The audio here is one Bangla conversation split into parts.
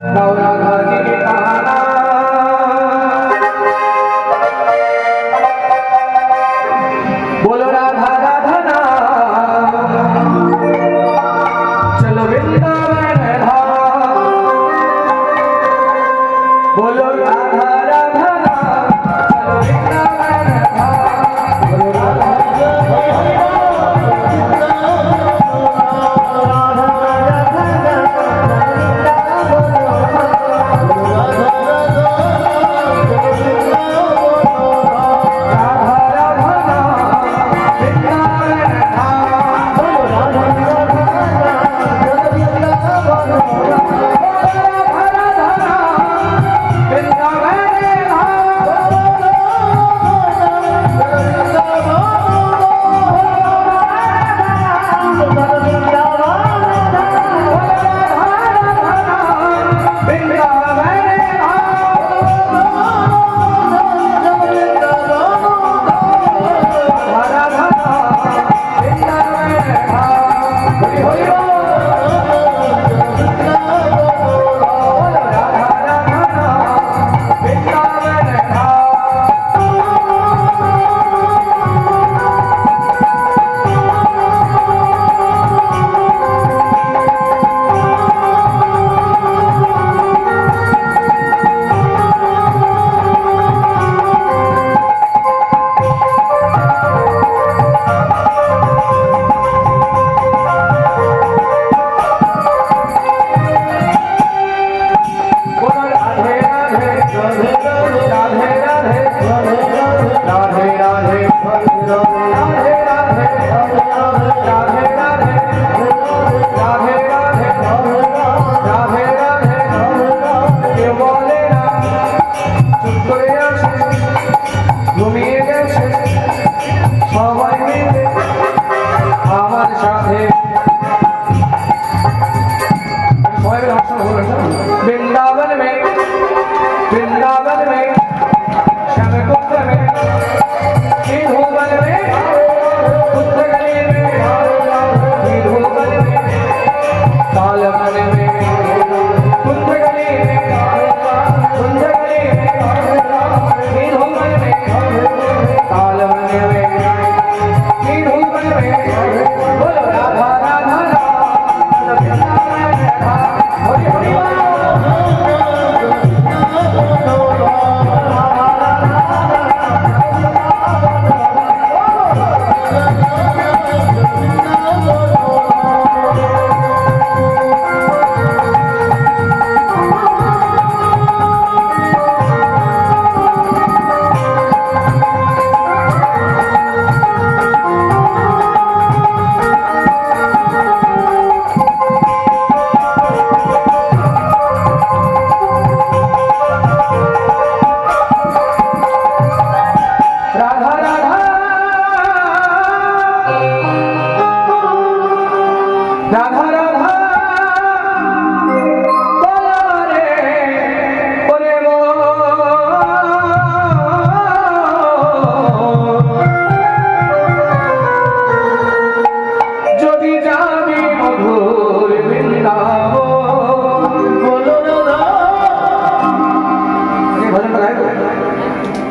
राधा जी कहाना बोलो राधा राधा नाम चलो वृंदावन धाम बोलो राधा राधा नाम चलो वृंदावन धाम बोलो राधा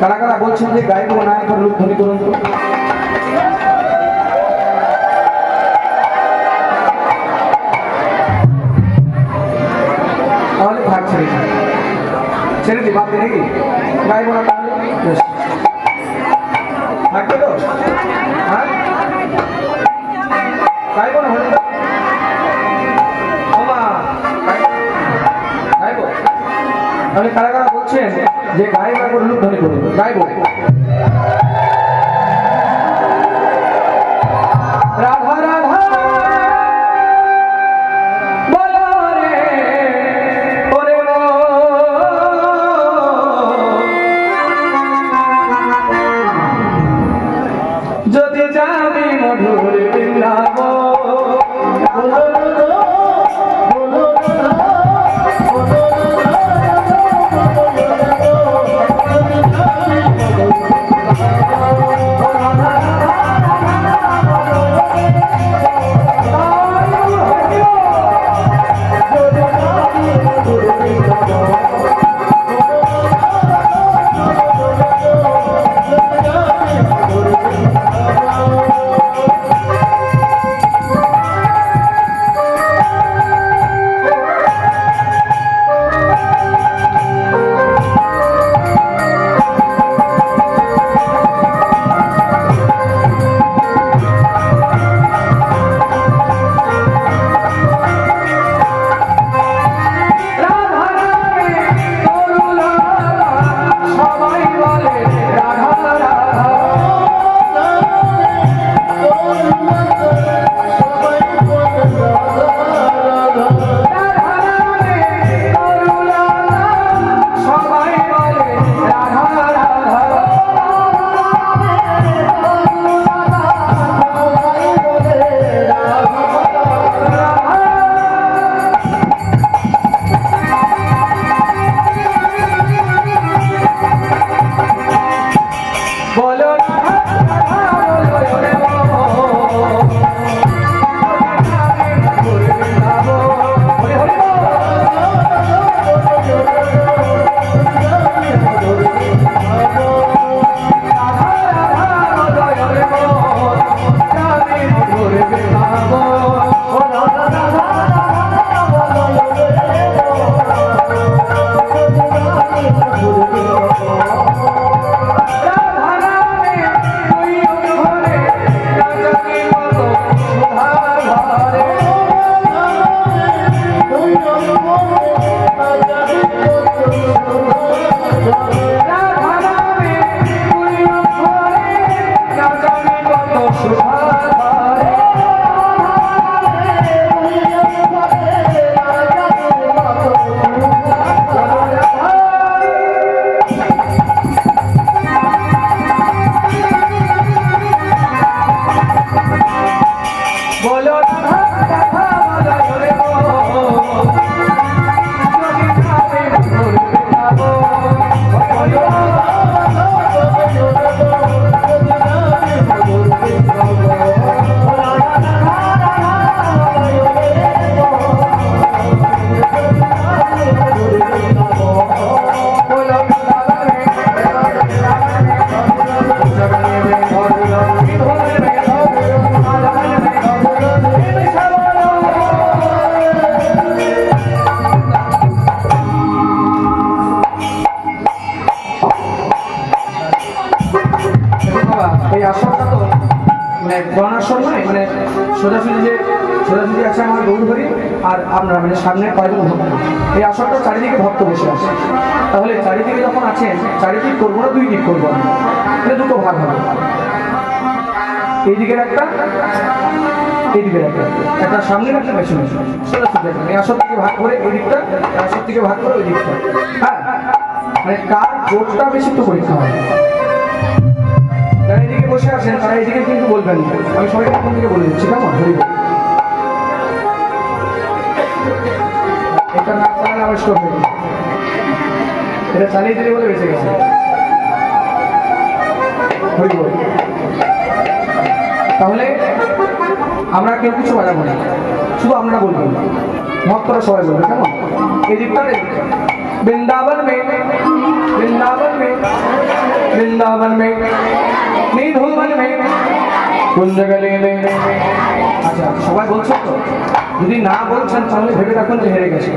কারা কারা বলছেন যে গাইব না এখন রূপ ধ্বনি করুন তো তাহলে ভাগ ছেড়ে দি বাদ নাকি গাইব না থাকবে তো হ্যাঁ গাইব না হলে গাইব তাহলে কারা কারা বলছেন যে গাইব এখন রূপ ধ্বনি করুন গাইব রাধা রাধা বলো রে ওরে যদি যাবি মধুর বৃন্দাবন এই আসনটা তো মানে গণাসন নয়, মানে সোজাসুজি আছে আমার গৌরহরি আর আমরা মানে সামনে কয়েকজন ভক্ত। এই আসনটা চারিদিকে ভক্ত বসে আছে, তাহলে চারিদিকে যখন আছেন চারিদিক করবো না, দুই দিক করবো আমরা, মানে দুটো ভাগ হবে, এই দিকের একটা, এই দিকের একটা সামনে একটা পেছনে, সোজাসুজি এই আসন থেকে ভাগ করে এই দিকটা, আসন থেকে ভাগ করে ওই দিকটা। হ্যাঁ, মানে কার জোরটা বেশি তো পরীক্ষা হয়। যারা এদিকে বসে আছেন তারা এদিকে কিন্তু বলবেন, আমি সবাইকে কোন দিকে বলে দিচ্ছি, কেমন? এটা না চালালে আমার স্টপ হয়ে গেছে, এটা চালিয়ে দিলে বলে বেঁচে গেছে। তাহলে আমরা কেউ কিছু বাজাবো না, শুধু আমরা বলবো, ভক্তরা সবাই বলবে, কেমন? এই দিকটা বৃন্দাবন মে, বৃন্দাবন মে, বৃন্দাবন মে, নিধুবন মে, কুঞ্জ গলি মে। আচ্ছা, সবাই বলছেন তো? যদি না বলছেন তাহলে ভেবে রাখুন যে হেরে গেছে,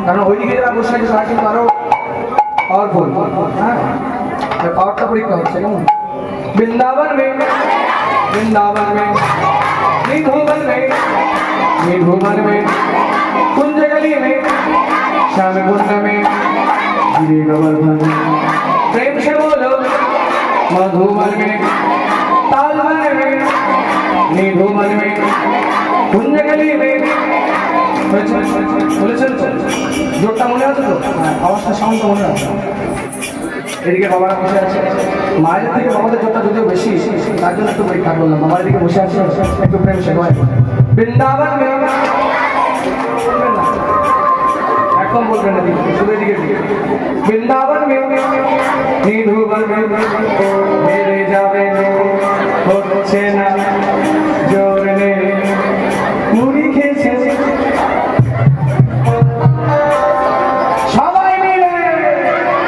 কারণ ওইদিকে যারা বসে আছে তারা কিন্তু আরো পাওয়ারফুল। হ্যাঁ, পাওয়ারটা পরীক্ষা হচ্ছে, কেমন? বৃন্দাবন মে, বৃন্দাবন মে, নিধুবন মে, নিধুবन में, कुंज गली में, श्याम कुंड में, गिरी गोवर्धन में, प्रेम से बोलो मधुबन में, तालवन में, निधुबन में, कुंज गली में। বলেছেন তো? জোরটা মনে আছে তো? আওয়াজটা সাউন্ডটা মনে আছে? এদিকে বাবারা বসে আছে, মায়ের থেকে বাবাদের জোরটা যদিও বেশি, তার জন্য একটু পরীক্ষা করলাম। বাবার দিকে বসে আছে, একটু প্রেম সে হয়। বৃন্দাবন মে, একদম বলবেন না, শুধু দিকে বৃন্দাবন মে, নিধুবন মে, হেরে যাবে হচ্ছে না জোর নে, মুড়ি খেয়েছে সবাই মিলে,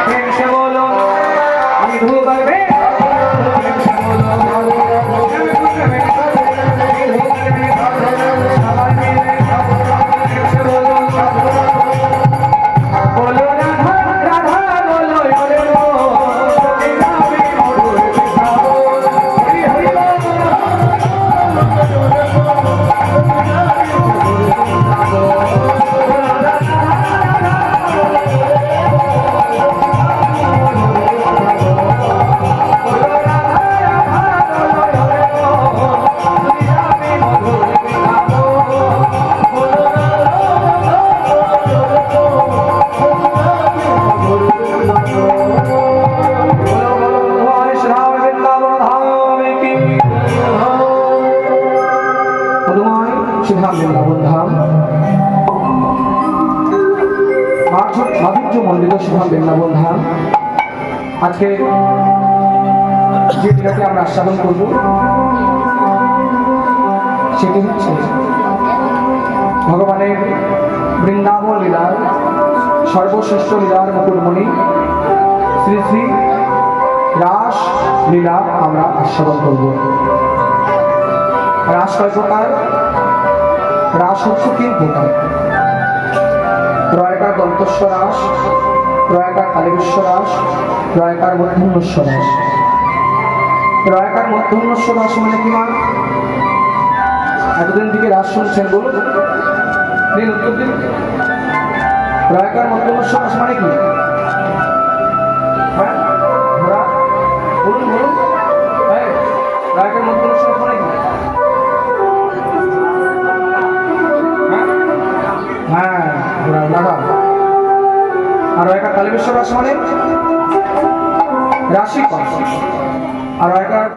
প্রেম সে বলো নিধুবন মে, মন্দির সুধাম বৃন্দাবন ধাম। আজকে যে দিনটি আমরা আস্বাদন করব সেটি হচ্ছে ভগবানের বৃন্দাবন লীলার সর্বশ্রেষ্ঠ লীলার মুকুটমণি শ্রী শ্রী রাস লীলা আমরা আস্বাদন করব। রাস কয় প্রকার? রাস হচ্ছে 3 প্রকার। ত্রয়কার দন্তস্ব রাস, ত্রয়কার কালীবিশ্ব রাস, ত্রয়কার মধ্যন্যস্ব রাস। ত্রয়কার মধ্যন্যস্ব রাস মানে কি? মা এতদিন থেকে রাস শুনছেন, বলুন দিন উত্তর দিন। ত্রয়কার মধ্যন্যস্ব রাস মানে কি? হ্যাঁ বলুন বলুন। ত্রয়কার মধ্যন্যস্ব রাস মানে কি? হ্যাঁ দাদা। আর একটা কালীবিশ্ব রাস মানে রাশি, আর একটা